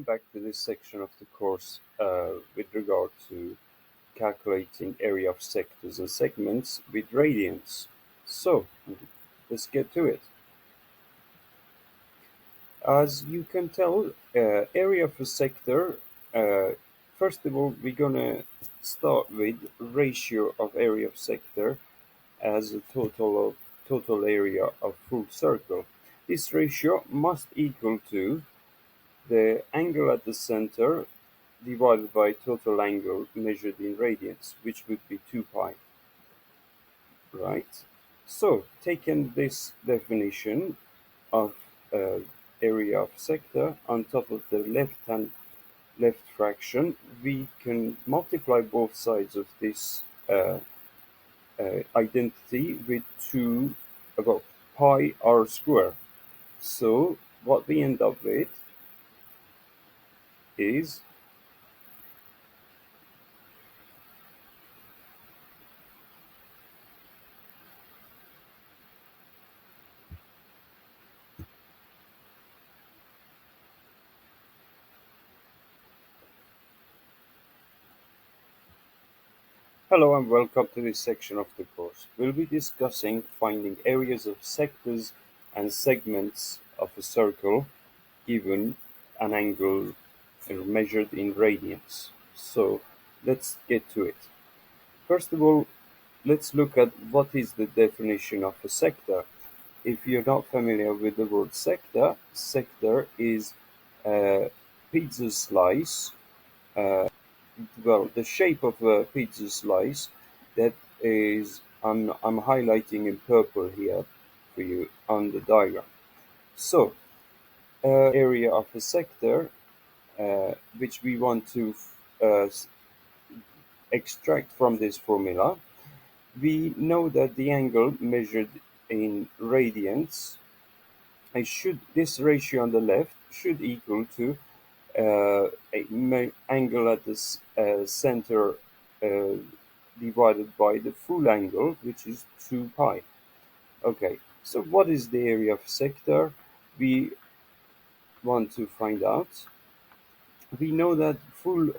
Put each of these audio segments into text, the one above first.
back to this section of the course with regard to calculating area of sectors and segments with radians. So let's get to it. As you can tell, area of a sector, uh, first of all, we're gonna start with ratio of area of sector as a total area of full circle. This ratio must equal to the angle at the center divided by total angle measured in radians, which would be 2 pi, right? So, taking this definition of uh, area of sector on top of the left fraction, we can multiply both sides of this identity with 2 about pi r square. So, what we end up with is. Hello and welcome to this section of the course. We'll be discussing finding areas of sectors and segments of a circle given an angle measured in radians. So let's get to it. First of all, let's look at what is the definition of a sector. If you're not familiar with the word sector is a pizza slice, well, the shape of a pizza slice that is I'm highlighting in purple here for you on the diagram. So, area of a sector which we want to uh, extract from this formula, we know that the angle measured in radians should this ratio on the left should equal to angle at the center uh, divided by the full angle, which is 2 pi. Okay, so what is the area of sector? We want to find out. We know that full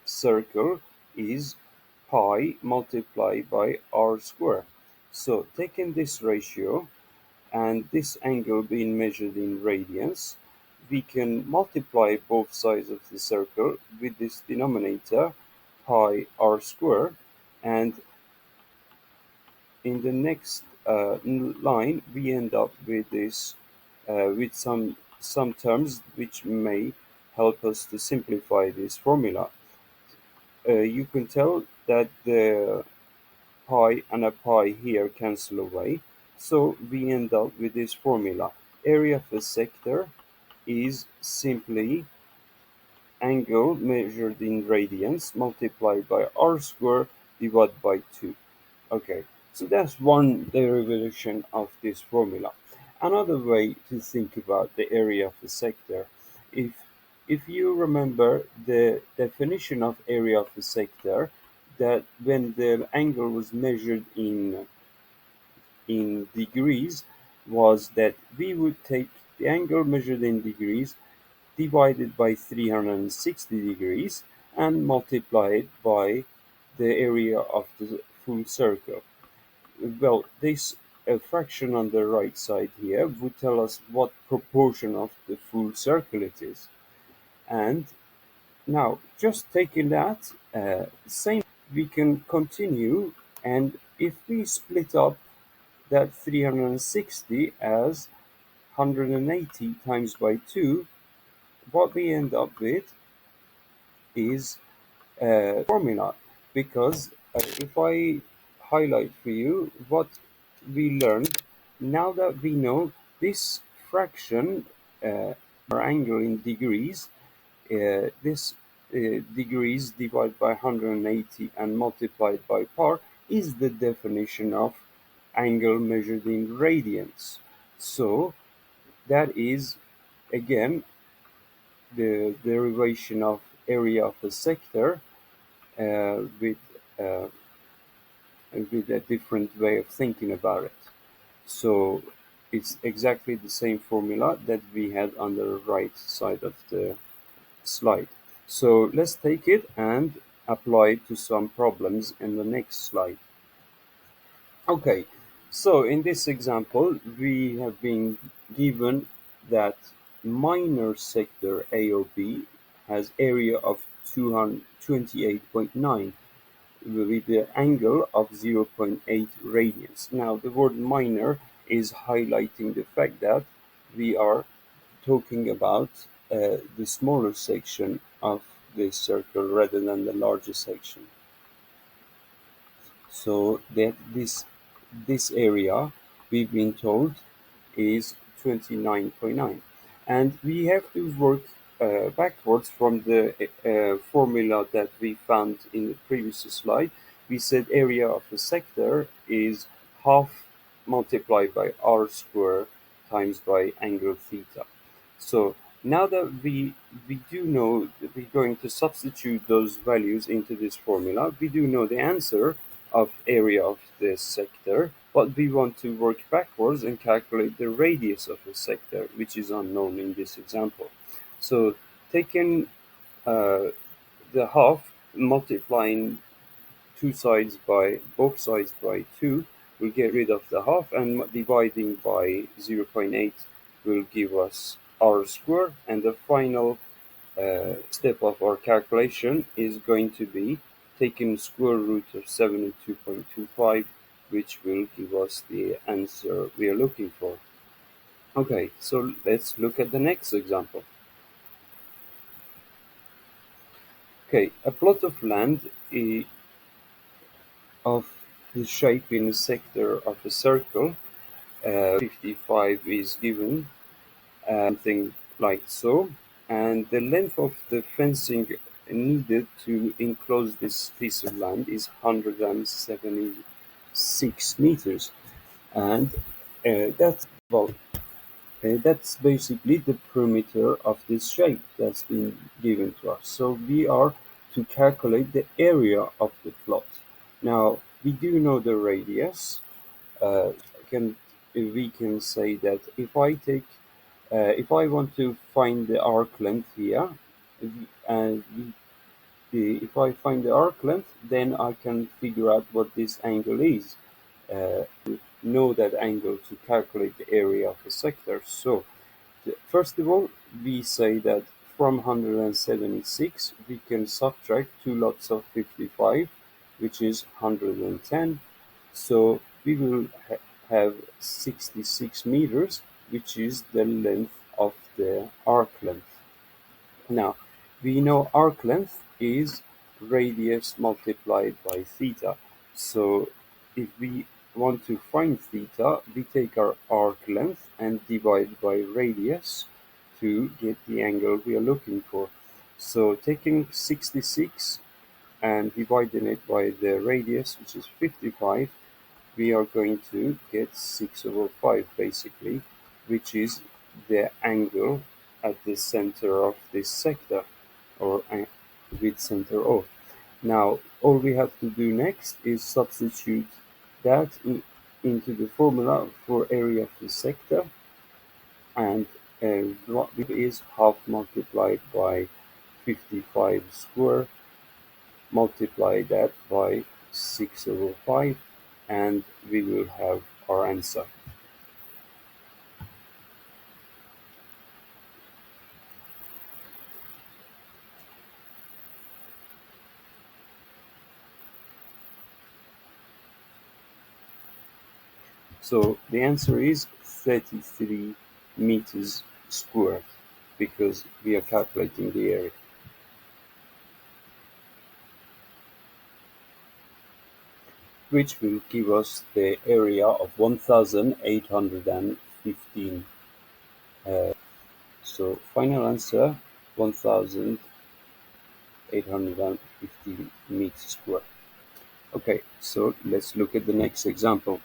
circle is pi multiplied by r square. So taking this ratio and this angle being measured in radians, we can multiply both sides of the circle with this denominator pi r square, and in the next line we end up with this with some terms which may help us to simplify this formula. You can tell that the pi and a pi here cancel away, so we end up with this formula. Area of a sector is simply angle measured in radians multiplied by r squared divided by 2. Okay, so that's one derivation of this formula. Another way to think about the area of a sector, if if you remember the definition of area of a sector, that when the angle was measured in degrees, was that we would take the angle measured in degrees divided by 360 degrees and multiply it by the area of the full circle. Well, this fraction on the right side here would tell us what proportion of the full circle it is. And now, just taking that, same, we can continue, and if we split up that 360 as 180 times by 2, what we end up with is formula, because if I highlight for you what we learned, now that we know this fraction or angle in degrees, this degrees divided by 180 and multiplied by par is the definition of angle measured in radians. So that is again the derivation of area of a sector uh, with uh, with a different way of thinking about it. So it's exactly the same formula that we had on the right side of the slide. So let's take it and apply it to some problems in the next slide. Okay, so in this example, we have been given that minor sector AOB has area of 228.9 with the angle of 0.8 radians. Now, the word minor is highlighting the fact that we are talking about the smaller section of this circle rather than the larger section. So that this area we've been told is 29.9, and we have to work backwards from the formula that we found in the previous slide. We said area of a sector is half multiplied by r square times by angle theta. So now that we do know that we're going to substitute those values into this formula, we do know the answer of area of this sector, but we want to work backwards and calculate the radius of the sector, which is unknown in this example. So taking uh, the half, multiplying both sides by 2 will get rid of the half, and dividing by 0.8 will give us r square, and the final step of our calculation is going to be taking square root of 72.25, which will give us the answer we are looking for. Okay, so let's look at the next example. Okay, a plot of land of the shape in a sector of a circle, 55 is given, something like so, and the length of the fencing needed to enclose this piece of land is 176 meters, and that's well, that's basically the perimeter of this shape that's been given to us. So we are to calculate the area of the plot. Now we do know the radius. Uh, can we can say that if I want to find the arc length here, and if I find the arc length, then I can figure out what this angle is. Know that angle to calculate the area of a sector. So first of all, we say that from 176 we can subtract two lots of 55, which is 110. So we will have 66 meters, which is the length of the arc length. Now, we know arc length is radius multiplied by theta. So if we want to find theta, we take our arc length and divide by radius to get the angle we are looking for. So taking 66 and dividing it by the radius, which is 55, we are going to get 6 over 5 basically, which is the angle at the center of this sector, or with center O. Now all we have to do next is substitute that into the formula for area of the sector, and what is half multiplied by 55 square, multiply that by 6 over 5, and we will have our answer. So the answer is 33 meters squared, because we are calculating the area, which will give us the area of 1815. So final answer 1815 meters squared. Okay, so let's look at the next example.